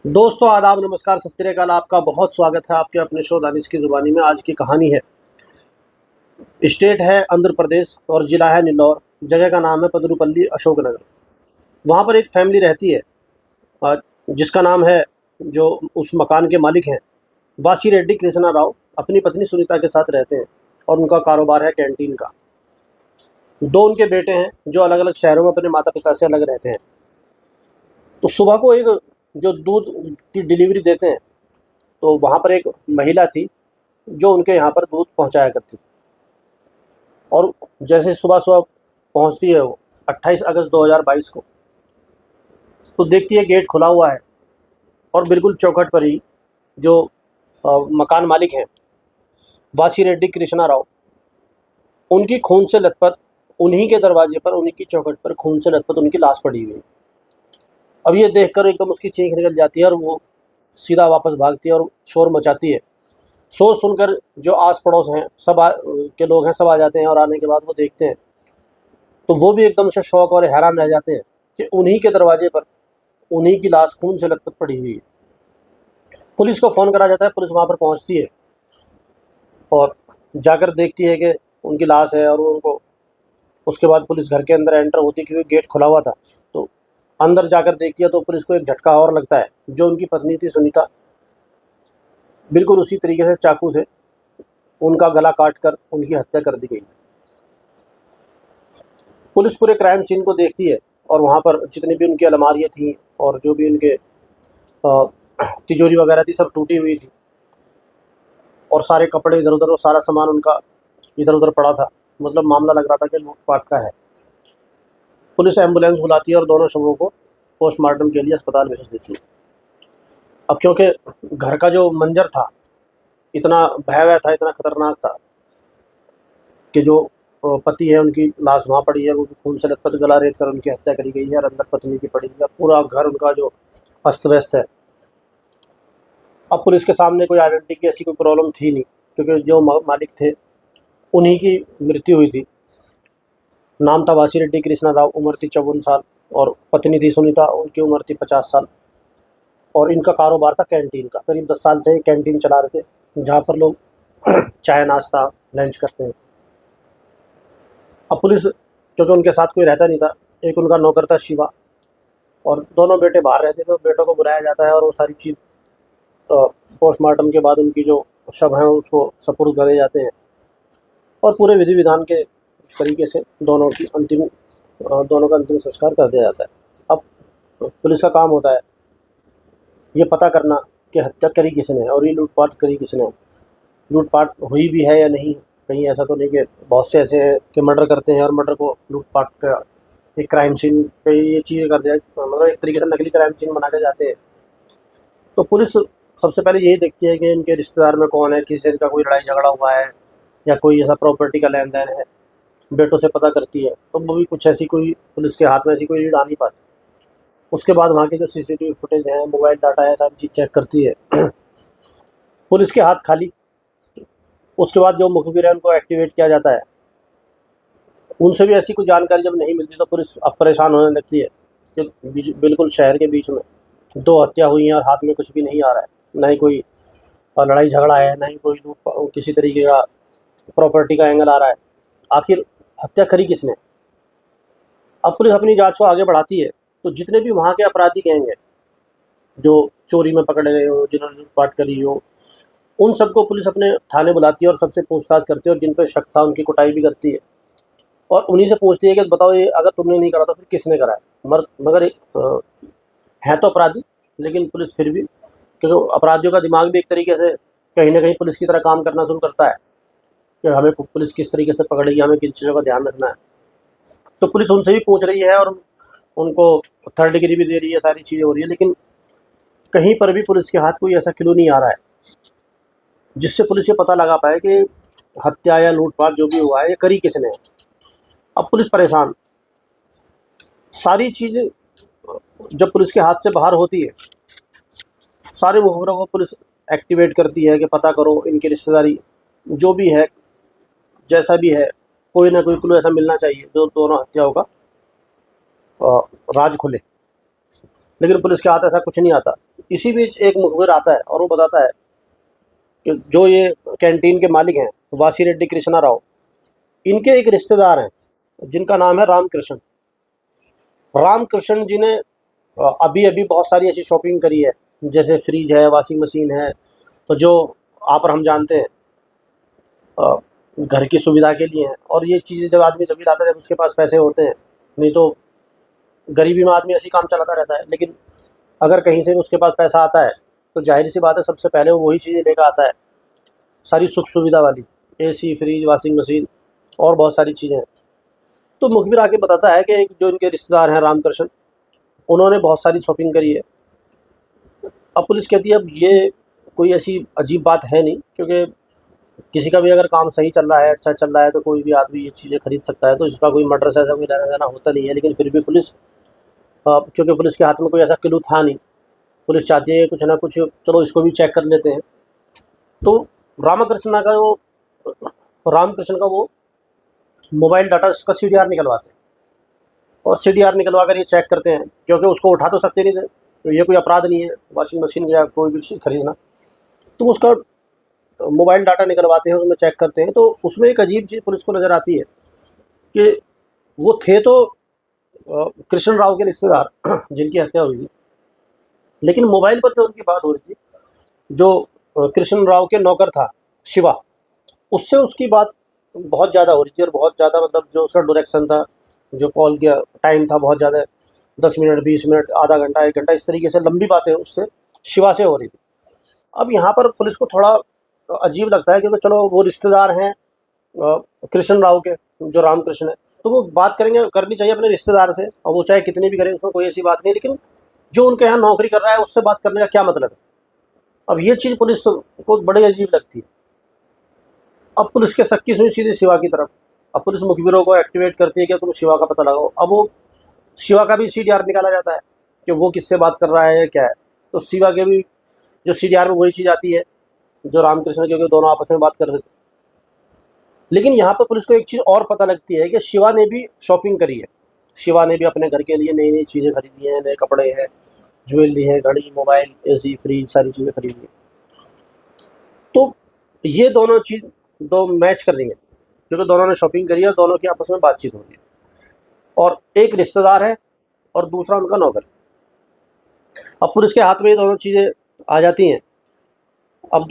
दोस्तों आदाब नमस्कार सत श्री अकाल। आपका बहुत स्वागत है आपके अपने शो दानिश की ज़ुबानी में। आज की कहानी है, स्टेट है आंध्र प्रदेश और ज़िला है नीलौर। जगह का नाम है पदरूपल्ली अशोकनगर। वहाँ पर एक फैमिली रहती है जिसका नाम है, जो उस मकान के मालिक हैं, वासी रेड्डी कृष्णा राव, अपनी पत्नी सुनीता के साथ रहते हैं और उनका कारोबार है कैंटीन का। दो उनके बेटे हैं जो अलग अलग शहरों में अपने माता पिता से अलग रहते हैं। तो सुबह को एक जो दूध की डिलीवरी देते हैं, तो वहाँ पर एक महिला थी जो उनके यहाँ पर दूध पहुँचाया करती थी। और जैसे सुबह सुबह पहुँचती है वो 28 अगस्त 2022 को, तो देखती है गेट खुला हुआ है और बिल्कुल चौखट पर ही जो मकान मालिक हैं, वासी रेड्डी कृष्णा राव, उनकी खून से लथपथ, उन्हीं के दरवाजे पर, उन्हीं की चौखट पर खून से लथपथ उनकी लाश पड़ी हुई है। अब ये देखकर एकदम उसकी चीख निकल जाती है और वो सीधा वापस भागती है और शोर मचाती है। शोर सुनकर जो आस पड़ोस हैं के लोग हैं, सब आ जाते हैं और आने के बाद वो देखते हैं तो वो भी एकदम से शौक और हैरान रह जाते हैं कि उन्हीं के दरवाजे पर उन्हीं की लाश खून से लथपथ पड़ी हुई है। पुलिस को फ़ोन करा जाता है। पुलिस वहाँ पर पहुँचती है और जाकर देखती है कि उनकी लाश है। और उनको उसके बाद पुलिस घर के अंदर एंटर होती है क्योंकि गेट खुला हुआ था। तो अंदर जाकर देखती है तो पुलिस को एक झटका और लगता है। जो उनकी पत्नी थी सुनीता, बिल्कुल उसी तरीके से चाकू से उनका गला काट कर उनकी हत्या कर दी गई। पुलिस पूरे क्राइम सीन को देखती है और वहाँ पर जितनी भी उनकी अलमारियाँ थी और जो भी उनके तिजोरी वगैरह थी, सब टूटी हुई थी और सारे कपड़े इधर उधर और सारा सामान उनका इधर उधर पड़ा था। मतलब मामला लग रहा था कि लूटपाट का है। पुलिस एम्बुलेंस बुलाती है और दोनों शवों को पोस्टमार्टम के लिए अस्पताल भेज देती है। अब क्योंकि घर का जो मंजर था इतना भयावह था, इतना खतरनाक था कि जो पति है उनकी लाश वहाँ पड़ी है, वो भी खून से लथपथ, गला रेत कर उनकी हत्या करी गई है और अंदर पत्नी की पड़ी है। पूरा घर उनका जो अस्त व्यस्त है। अब पुलिस के सामने कोई आइडेंटिटी की ऐसी कोई प्रॉब्लम थी नहीं, क्योंकि जो मालिक थे उन्हीं की मृत्यु हुई थी। नाम था वासी रेड्डी कृष्णा राव, उम्र थी 54 साल और पत्नी थी सुनीता, उनकी उम्र थी 50 साल। और इनका कारोबार था कैंटीन का। करीब 10 साल से कैंटीन चला रहे थे, जहाँ पर लोग चाय नाश्ता लंच करते हैं। अब पुलिस, क्योंकि उनके साथ कोई रहता नहीं था, एक उनका नौकर था शिवा, और दोनों बेटे बाहर रहते थे, तो बेटों को बुलाया जाता है और वो सारी चीज़ पोस्टमार्टम के बाद उनकी जो शव हैं उसको सुपुर्द करे जाते हैं और पूरे विधि विधान के तरीके से दोनों का अंतिम संस्कार कर दिया जाता है। अब पुलिस का काम होता है ये पता करना कि हत्या करी किसने और ये लूटपाट करी किसने। लूटपाट हुई भी है या नहीं। कहीं ऐसा तो नहीं कि बहुत से ऐसे हैं कि मर्डर करते हैं और मर्डर को लूटपाट का एक क्राइम सीन पे ये चीज़ें कर दिया, मतलब एक तरीके से नकली क्राइम सीन बना के जाते हैं। तो पुलिस सबसे पहले यही देखती है कि इनके रिश्तेदार में कौन है, किसी इनका कोई लड़ाई झगड़ा हुआ है या कोई ऐसा प्रॉपर्टी का लेन देन है। बेटों से पता करती है, तो वो भी कुछ ऐसी कोई पुलिस के हाथ में ऐसी कोई लीड आ नहीं पाती। उसके बाद वहाँ के जो सीसीटीवी फुटेज है, मोबाइल डाटा है, सारी चीज़ चेक करती है। पुलिस के हाथ खाली। उसके बाद जो मुखबिर है उनको एक्टिवेट किया जाता है। उनसे भी ऐसी कोई जानकारी जब नहीं मिलती तो पुलिस अब परेशान होने लगती है कि बिल्कुल शहर के बीच में 2 हत्या हुई हैं और हाथ में कुछ भी नहीं आ रहा है। ना ही कोई लड़ाई झगड़ा है, ना ही कोई किसी तरीके का प्रॉपर्टी का एंगल आ रहा है। आखिर हत्या करी किसने? अब पुलिस अपनी जांच को आगे बढ़ाती है। तो जितने भी वहाँ के अपराधी गैंग हैं जो चोरी में पकड़े गए हो, जिन्होंने लूटपाट करी हो, उन सबको पुलिस अपने थाने बुलाती है और सबसे पूछताछ करती है और जिन पर शक था उनकी कुटाई भी करती है और उन्हीं से पूछती है कि बताओ ये अगर तुमने नहीं करा तो फिर किसने करा है। मगर है तो अपराधी, लेकिन पुलिस फिर भी, क्योंकि अपराधियों का दिमाग भी एक तरीके से कहीं ना कहीं पुलिस की तरह काम करना शुरू करता है कि हमें पुलिस किस तरीके से पकड़ेगी, हमें किन चीज़ों का ध्यान रखना है। तो पुलिस उनसे भी पूछ रही है और उनको 3rd डिग्री भी दे रही है, सारी चीज़ें हो रही है, लेकिन कहीं पर भी पुलिस के हाथ कोई ऐसा क्लू नहीं आ रहा है जिससे पुलिस ये पता लगा पाए कि हत्या या लूटपाट जो भी हुआ है ये करी किसने। अब पुलिस परेशान। सारी चीज़ जब पुलिस के हाथ से बाहर होती है, सारे मुखबिरों को पुलिस एक्टिवेट करती है कि पता करो इनकी रिश्तेदारी जो भी है, जैसा भी है, कोई ना कोई क्लू ऐसा मिलना चाहिए जो दोनों हत्याओं का राज खुले। लेकिन पुलिस के हाथ ऐसा कुछ नहीं आता। इसी बीच एक मुखबिर आता है और वो बताता है कि जो ये कैंटीन के मालिक हैं वासी रेड्डी कृष्णा राव, इनके एक रिश्तेदार हैं जिनका नाम है रामकृष्ण। रामकृष्ण जी ने अभी अभी बहुत सारी ऐसी शॉपिंग करी है, जैसे फ्रिज है, वॉशिंग मशीन है, तो जो आप और हम जानते हैं घर की सुविधा के लिए हैं। और ये चीज़ें जब आदमी तभी लाता है जब उसके पास पैसे होते हैं, नहीं तो गरीबी में आदमी ऐसे ही काम चलाता रहता है। लेकिन अगर कहीं से भी उसके पास पैसा आता है तो जाहिर सी बात है सबसे पहले वो वही चीज़ें लेकर आता है, सारी सुख सुविधा वाली, एसी, फ्रिज, वॉशिंग मशीन और बहुत सारी चीज़ें हैं। तो मुखबिर आके बताता है कि एक जो इनके रिश्तेदार हैं रामकृष्ण, उन्होंने बहुत सारी शॉपिंग करी है। अब पुलिस कहती है अब ये कोई ऐसी अजीब बात है नहीं, क्योंकि किसी का भी अगर काम सही चल रहा है, अच्छा चल रहा है, तो कोई भी आदमी ये चीज़ें खरीद सकता है, तो इसका कोई मर्डर से ऐसा कोई लेना देना होता नहीं है। लेकिन फिर भी पुलिस, क्योंकि पुलिस के हाथ में कोई ऐसा क्लू था नहीं, पुलिस चाहती है कुछ ना कुछ, चलो इसको भी चेक कर लेते हैं। तो रामकृष्ण का वो मोबाइल डाटा का CDR निकलवाते हैं और CDR निकलवा कर ये चेक करते हैं, क्योंकि उसको उठा तो सकते नहीं थे, तो ये कोई अपराध नहीं है वॉशिंग मशीन या कोई भी चीज़ खरीदना। तो उसका मोबाइल डाटा निकलवाते हैं, उसमें चेक करते हैं, तो उसमें एक अजीब चीज़ पुलिस को नज़र आती है कि वो थे तो कृष्ण राव के रिश्तेदार जिनकी हत्या हुई थी, लेकिन मोबाइल पर जो उनकी बात हो रही थी, जो कृष्ण राव के नौकर था शिवा, उससे उसकी बात बहुत ज़्यादा हो रही थी। और बहुत ज़्यादा मतलब जो उसका डायरेक्शन था, जो कॉल का टाइम था, बहुत ज़्यादा, 10 मिनट, 20 मिनट, आधा घंटा, 1 घंटा, इस तरीके से लंबी बातें उससे शिवा से हो रही थी। अब यहाँ पर पुलिस को थोड़ा अजीब लगता है, क्योंकि चलो वो रिश्तेदार हैं कृष्ण राव के, जो रामकृष्ण है, तो वो बात करनी चाहिए अपने रिश्तेदार से, और वो चाहे कितनी भी करें, उसमें कोई ऐसी बात नहीं। लेकिन जो उनके यहाँ नौकरी कर रहा है उससे बात करने का क्या मतलब है? अब ये चीज़ पुलिस को बड़ी अजीब लगती है। अब पुलिस के शक की सुई सीधे शिवा की तरफ। अब पुलिस मुखबिरों को एक्टिवेट करती है कि तुम शिवा का पता लगाओ। अब वो शिवा का भी CDR निकाला जाता है कि वो किससे बात कर रहा है, क्या है। तो शिवा के भी जो CDR में वही चीज़ आती है जो रामकृष्ण, क्योंकि दोनों आपस में बात कर रहे थे। लेकिन यहाँ पर पुलिस को एक चीज़ और पता लगती है कि शिवा ने भी शॉपिंग करी है। शिवा ने भी अपने घर के लिए नई नई चीज़ें खरीदी हैं, नए कपड़े हैं, ज्वेलरी है, घड़ी, मोबाइल, AC, फ्रिज, सारी चीज़ें खरीदी हैं। तो ये दोनों चीज़ दो मैच कर रही हैं, क्योंकि दोनों ने शॉपिंग करी है और दोनों की आपस में बातचीत हो रही है। और एक रिश्तेदार है और दूसरा उनका नौकर। अब पुलिस के हाथ में ये दोनों चीज़ें आ जाती हैं। अब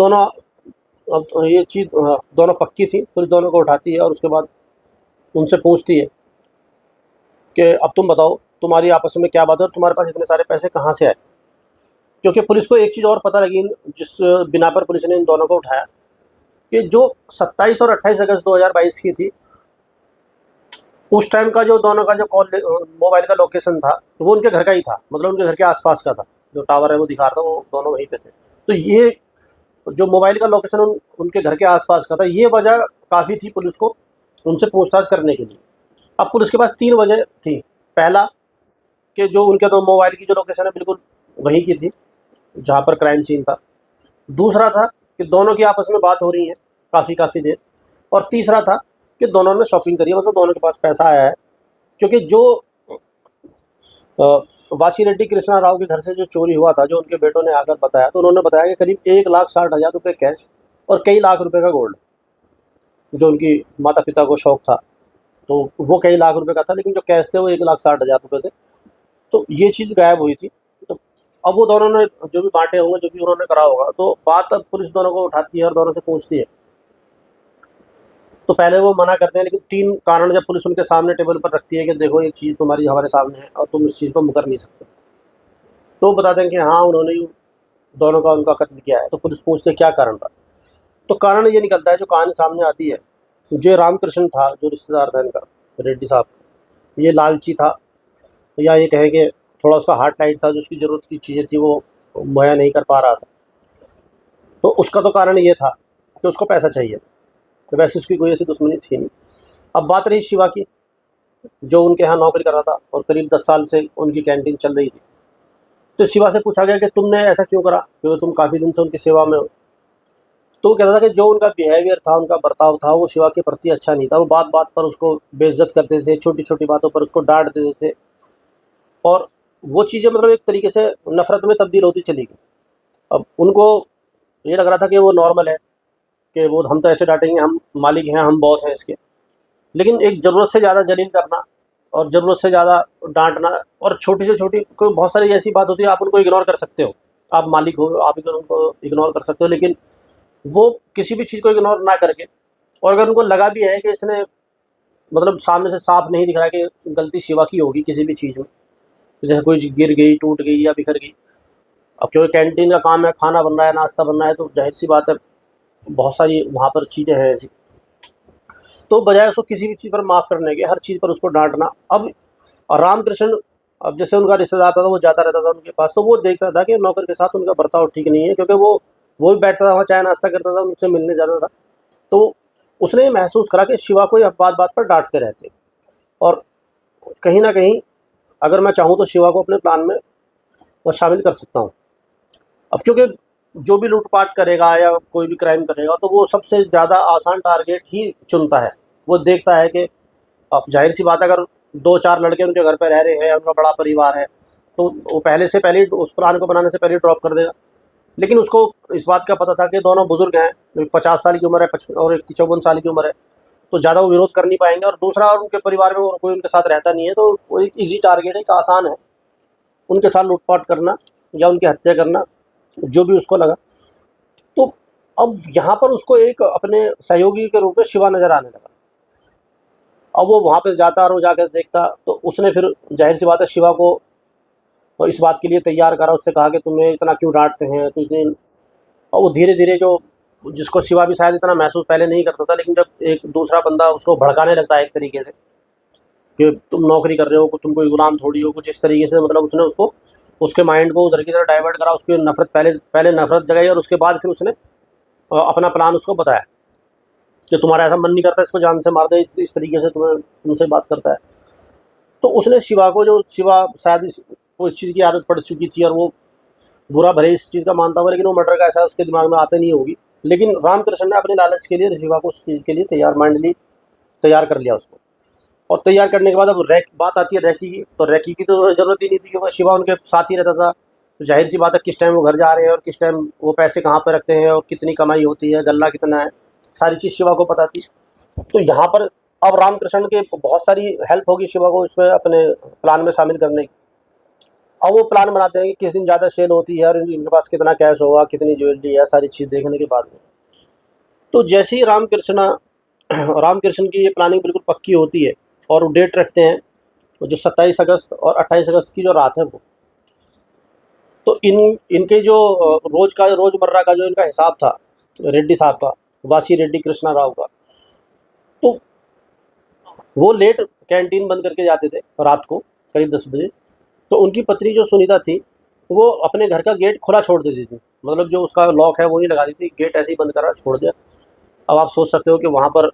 ये चीज़ दोनों पक्की थी। पुलिस दोनों को उठाती है और उसके बाद उनसे पूछती है कि अब तुम बताओ, तुम्हारी आपस में क्या बात है और तुम्हारे पास इतने सारे पैसे कहाँ से आए? क्योंकि पुलिस को एक चीज़ और पता लगी, जिस बिना पर पुलिस ने इन दोनों को उठाया, कि जो 27 और 28 अगस्त 2022 की थी, उस टाइम का जो दोनों का जो कॉल मोबाइल का लोकेशन था, वो उनके घर का ही था, मतलब उनके घर के आसपास का था। जो टावर है वो दिखा रहा था, वो दोनों वहीं पे थे। तो ये जो मोबाइल का लोकेशन उनके घर के आसपास का था, ये वजह काफ़ी थी पुलिस को उनसे पूछताछ करने के लिए। अब पुलिस के पास 3 वजह थी। पहला, कि जो उनके दो मोबाइल की जो लोकेशन है बिल्कुल वहीं की थी जहाँ पर क्राइम सीन था। दूसरा था कि दोनों की आपस में बात हो रही है काफ़ी देर। और तीसरा था कि दोनों ने शॉपिंग करी है, मतलब दोनों के पास पैसा आया है। क्योंकि जो वासी रेड्डी कृष्णा राव के घर से जो चोरी हुआ था, जो उनके बेटों ने आकर बताया, तो उन्होंने बताया कि करीब 1,60,000 रुपये कैश और कई लाख रुपए का गोल्ड, जो उनकी माता पिता को शौक था। तो वो कई लाख रुपए का था, लेकिन जो कैश थे वो 1,60,000 रुपये थे। तो ये चीज़ गायब हुई थी। तो अब वो दोनों ने जो भी बांटे होंगे, जो भी उन्होंने करा होगा, तो बात अब पुलिस दोनों को उठाती है और दोनों से पूछती है। तो पहले वो मना करते हैं, लेकिन 3 कारण जब पुलिस उनके सामने टेबल पर रखती है कि देखो ये चीज़ तुम्हारी हमारे सामने है और तुम इस चीज़ को मुकर नहीं सकते, तो वो बताते हैं कि हाँ उन्होंने ही दोनों का उनका कत्ल किया है। तो पुलिस पूछते है क्या कारण था। तो कारण ये निकलता है, जो कहानी सामने आती है, जो रामकृष्ण था, जो रिश्तेदार था इनका रेड्डी साहब, ये लालची था, या ये कहें कि थोड़ा उसका हार्ट टाइट था, जो उसकी ज़रूरत की चीज़ें थी वो मुहैया नहीं कर पा रहा था। तो उसका तो कारण ये था कि उसको पैसा चाहिए, तो वैसे उसकी कोई ऐसी दुश्मनी थी नहीं। अब बात रही शिवा की, जो उनके यहाँ नौकरी कर रहा था और करीब 10 साल से उनकी कैंटीन चल रही थी। तो शिवा से पूछा गया कि तुमने ऐसा क्यों करा, क्योंकि तुम काफ़ी दिन से उनकी सेवा में हो। तो वो कहता था कि जो उनका बिहेवियर था, उनका बर्ताव था, वो शिवा के प्रति अच्छा नहीं था। वो बात बात पर उसको बेइज्जत करते थे, छोटी छोटी बातों पर उसको डांट देते थे। और वो चीज़ें मतलब एक तरीके से नफ़रत में तब्दील होती चली गई। अब उनको ये लग रहा था कि वो नॉर्मल है, कि वो हम तो ऐसे डाँटेंगे, हम मालिक हैं, हम बॉस हैं इसके। लेकिन एक ज़रूरत से ज़्यादा जलील करना और ज़रूरत से ज़्यादा डाँटना, और छोटी से छोटी कोई बहुत सारी ऐसी बात होती है, आप उनको इग्नोर कर सकते हो। आप मालिक हो, आप इधर उनको इग्नोर कर सकते हो, लेकिन वो किसी भी चीज़ को इग्नोर ना करके, और अगर उनको लगा भी है कि इसने मतलब सामने से साफ नहीं दिख रहा है कि गलती शिवा की होगी किसी भी चीज़ में, जैसे कोई चीज़ गिर गई, टूट गई या बिखर गई। अब क्योंकि कैंटीन का काम है, खाना बन रहा है, नाश्ता बन रहा है, तो ज़ाहिर-सी बात है बहुत सारी वहाँ पर चीज़ें हैं ऐसी। तो बजाय उसको किसी भी चीज़ पर माफ़ करने के, हर चीज़ पर उसको डाँटना। अब रामकृष्ण, अब जैसे उनका रिश्तेदार था, तो वो जाता रहता था उनके पास, तो वो देखता था कि नौकर के साथ उनका बर्ताव ठीक नहीं है, क्योंकि वो भी बैठता था वहाँ, चाय नाश्ता करता था, उनसे मिलने जाता था। तो उसने ये महसूस करा कि शिवा को ये बात-बात पर डाँटते रहते, और कहीं न कहीं अगर मैं चाहूँ तो शिवा को अपने प्लान में शामिल कर सकता हूँ। अब क्योंकि जो भी लूट-पाट करेगा या कोई भी क्राइम करेगा, तो वो सबसे ज़्यादा आसान टारगेट ही चुनता है। वो देखता है कि अब ज़ाहिर-सी बात है, अगर 2-4 लड़के उनके घर पे रह रहे हैं, उनका बड़ा परिवार है, तो वो पहले से पहले ही उस प्लान को बनाने से पहले ही ड्रॉप कर देगा। लेकिन उसको इस बात का पता था कि दोनों बुज़ुर्ग हैं, एक 50 साल की उम्र है, और एक की 54 साल की उम्र है, तो ज़्यादा वो विरोध कर नहीं पाएँगे, और दूसरा, और उनके परिवार में और कोई उनके साथ रहता नहीं है, तो वो एक ईज़ी टारगेट है, एक आसान है, उनके साथ लूट-पाट करना या उनकी हत्या करना, जो भी उसको लगा। तो अब यहाँ पर उसको एक अपने सहयोगी के रूप में शिवा नज़र आने लगा। अब वो वहाँ पे जाता और वो जाकर देखता, तो उसने फिर ज़ाहिर-सी बात है शिवा को इस बात के लिए तैयार करा, उससे कहा कि तुम्हें इतना क्यों डाँटते हैं, तो दिन। और वो धीरे-धीरे, जो जिसको शिवा भी शायद इतना महसूस पहले नहीं करता था, लेकिन जब एक दूसरा बंदा उसको भड़काने लगता है एक तरीके से, कि तुम नौकरी कर रहे हो, तुम कोई गुलाम थोड़ी हो, कुछ इस तरीके से, मतलब उसने उसको, उसके माइंड को उधर की तरफ डाइवर्ट करा, उसकी नफ़रत, पहले पहले नफ़रत जगाई, और उसके बाद फिर उसने अपना प्लान उसको बताया कि तुम्हारा ऐसा मन नहीं करता इसको जान से मार दे, इस तरीके से तुमसे बात करता है। तो उसने शिवा को, जो शिवा शायद वो इस चीज़ की आदत पड़ चुकी थी, और वो बुरा भले इस चीज़ का मानता हुआ, लेकिन वो मर्डर का ऐसा उसके दिमाग में आते नहीं होगी। लेकिन रामकृष्ण ने अपने लालच के लिए शिवा को उस चीज़ के लिए माइंडली तैयार कर लिया उसको। और तैयार करने के बाद अब बात आती है रैकी की, तो रैकी की तो ज़रूरत ही नहीं थी, क्योंकि शिवा उनके साथ ही रहता था। तो ज़ाहिर-सी बात है, किस टाइम वो घर जा रहे हैं और किस टाइम वो पैसे कहाँ पे रखते हैं और कितनी कमाई होती है, गल्ला कितना है, सारी चीज़ शिवा को पता थी। तो यहाँ पर अब रामकृष्ण के बहुत सारी हेल्प होगी शिवा को इसमें अपने प्लान में शामिल करने की। अब वो प्लान बनाते हैं कि किस दिन ज़्यादा सेल होती है और इनके पास कितना कैश होगा, कितनी ज्वेलरी है, सारी चीज़ देखने के बाद में। तो जैसे ही रामकृष्ण की ये प्लानिंग बिल्कुल पक्की होती है, और वो डेट रखते हैं, जो 27 अगस्त और 28 अगस्त की जो रात है वो। तो इनके जो रोज़मर्रा का जो इनका हिसाब था, रेड्डी साहब का, वासी रेड्डी कृष्णा राव का, तो वो लेट कैंटीन बंद करके जाते थे रात को करीब 10 बजे। तो उनकी पत्नी जो सुनीता थी, वो अपने घर का गेट खुला छोड़ देती थी, मतलब जो उसका लॉक है वो नहीं लगा दी थी, गेट ऐसे ही बंद करा छोड़ दिया। अब आप सोच सकते हो कि वहाँ पर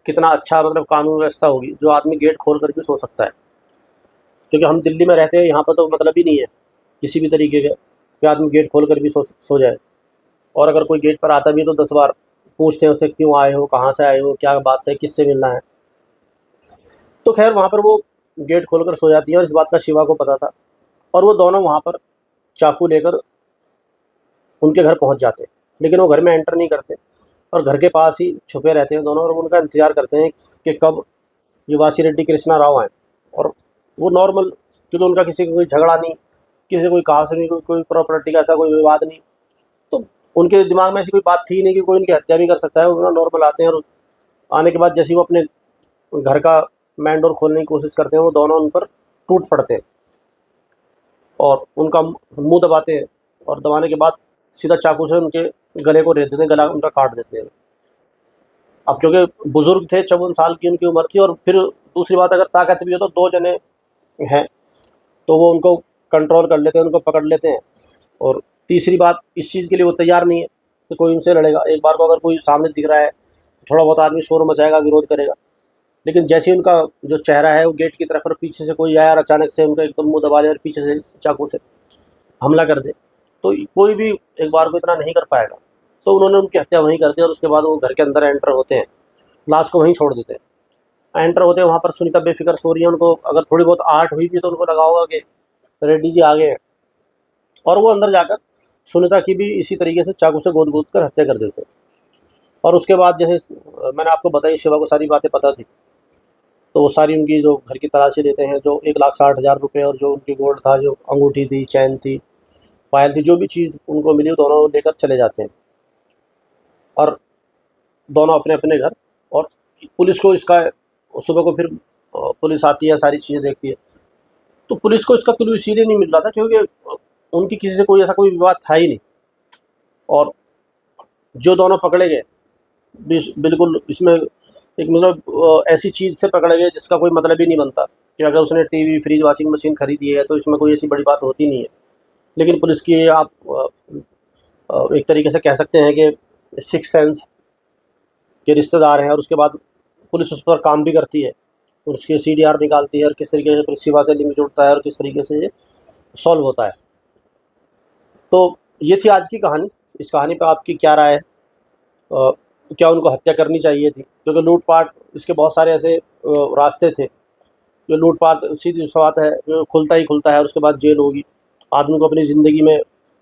कितना अच्छा मतलब कानून व्यवस्था होगी, जो आदमी गेट खोल कर भी सो सकता है। क्योंकि हम दिल्ली में रहते हैं, यहाँ पर तो मतलब ही नहीं है किसी भी तरीके के कि आदमी गेट खोल कर भी सो जाए। और अगर कोई गेट पर आता भी है तो 10 बार पूछते हैं उससे, क्यों आए हो, कहाँ से आए हो, क्या बात है, किससे मिलना है। तो खैर वहाँ पर वो गेट खोल कर सो जाती है, और इस बात का शिवा को पता था, और वो दोनों वहाँ पर चाकू लेकर उनके घर पहुँच जाते, लेकिन वो घर में एंटर नहीं करते, और घर के पास ही छुपे रहते हैं दोनों, और वो उनका इंतज़ार करते हैं कि कब ये वासी रेड्डी कृष्णा राव आएँ। और वो नॉर्मल, क्योंकि उनका किसी का कोई झगड़ा नहीं, किसी को कोई कहा सुनी, कोई प्रॉपर्टी का ऐसा कोई विवाद नहीं, तो उनके दिमाग में ऐसी कोई बात थी नहीं कि कोई उनकी हत्या भी कर सकता है। वो ना नॉर्मल आते हैं, और आने के बाद जैसे ही वो अपने घर का मेन डोर खोलने की कोशिश करते हैं, वो दोनों उन पर टूट पड़ते हैं और उनका मुँह दबाते हैं, और दबाने के बाद सीधा चाकू से उनके गले को रेत देते हैं, गला उनका काट देते हैं। अब क्योंकि बुज़ुर्ग थे, 54 साल की उनकी उम्र थी, और फिर दूसरी बात, अगर ताकत भी हो तो 2 जने हैं, तो वो उनको कंट्रोल कर लेते हैं, उनको पकड़ लेते हैं। और तीसरी बात, इस चीज़ के लिए वो तैयार नहीं है कि कोई उनसे लड़ेगा। एक बार को अगर कोई सामने दिख रहा है, थोड़ा बहुत आदमी शोर मचाएगा, विरोध करेगा, लेकिन जैसे ही उनका जो चेहरा है वो गेट की तरफ, और पीछे से कोई आया और अचानक से उनका एकदम मुँह दबा ले और पीछे से चाकू से हमला कर दे, तो कोई भी एक बार को इतना नहीं कर पाएगा। तो उन्होंने उनकी हत्या वहीं कर दी, और उसके बाद वो घर के अंदर एंटर होते हैं, लाश को वहीं छोड़ देते हैं। एंटर होते हैं, वहाँ पर सुनीता बेफ़िक्र सो रही है। उनको अगर थोड़ी बहुत आहट हुई भी तो उनको लगा होगा कि रेड्डी जी आ गए हैं, और वो अंदर जाकर सुनीता की भी इसी तरीके से चाकू से गोद कर हत्या कर देते हैं। और उसके बाद जैसे मैंने आपको बताई, शिवा को सारी बातें पता थी, तो वो सारी उनकी जो घर की तलाशी लेते हैं, जो 1,60,000 रुपये और जो उनकी गोल्ड था, जो अंगूठी थी, चैन थी, पायल थी, जो भी चीज़ उनको मिली, वो दोनों लेकर चले जाते हैं। और दोनों अपने अपने घर, और पुलिस को इसका सुबह को फिर पुलिस आती है, सारी चीज़ें देखती है। तो पुलिस को इसका क्लू इसीलिए नहीं मिल रहा था क्योंकि उनकी किसी से कोई ऐसा कोई विवाद था ही नहीं। और जो दोनों पकड़े गए, बिल्कुल इसमें एक मतलब ऐसी चीज़ से पकड़े गए जिसका कोई मतलब ही नहीं बनता, कि अगर उसने टीवी, फ्रिज, वॉशिंग मशीन खरीदी है तो इसमें कोई ऐसी बड़ी बात होती नहीं है। लेकिन पुलिस की आप एक तरीके से कह सकते हैं कि सिक्स सेंस के रिश्तेदार हैं, और उसके बाद पुलिस उस पर काम भी करती है, और उसके CDR निकालती है, और किस तरीके से पुलिस शिवा से लिंक जुड़ता है और किस तरीके से ये सॉल्व होता है। तो ये थी आज की कहानी। इस कहानी पर आपकी क्या राय है? क्या उनको हत्या करनी चाहिए थी? क्योंकि लूटपाट, इसके बहुत सारे ऐसे रास्ते थे। जो लूटपाट सीधी सी बात है, जो खुलता ही खुलता है और उसके बाद जेल होगी। आदमी को अपनी ज़िंदगी में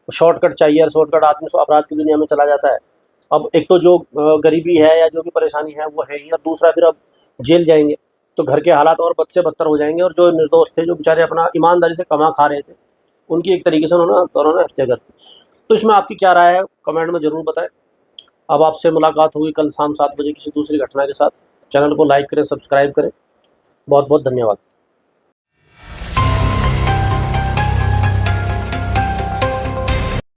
शॉर्टकट चाहिए, और शॉर्टकट आदमी अपराध की दुनिया में चला जाता है। अब एक तो जो गरीबी है या जो भी परेशानी है वो है ही, और दूसरा फिर अब जेल जाएंगे तो घर के हालात और बद से बदतर हो जाएंगे, और जो निर्दोष थे, जो बेचारे अपना ईमानदारी से कमा खा रहे थे, उनकी एक तरीके से दोनों ने हत्या कर दी। तो इसमें आपकी क्या राय है, कमेंट में ज़रूर बताएं। अब आपसे मुलाकात होगी कल शाम 7 बजे किसी दूसरी घटना के साथ। चैनल को लाइक करें, सब्सक्राइब करें। बहुत बहुत धन्यवाद।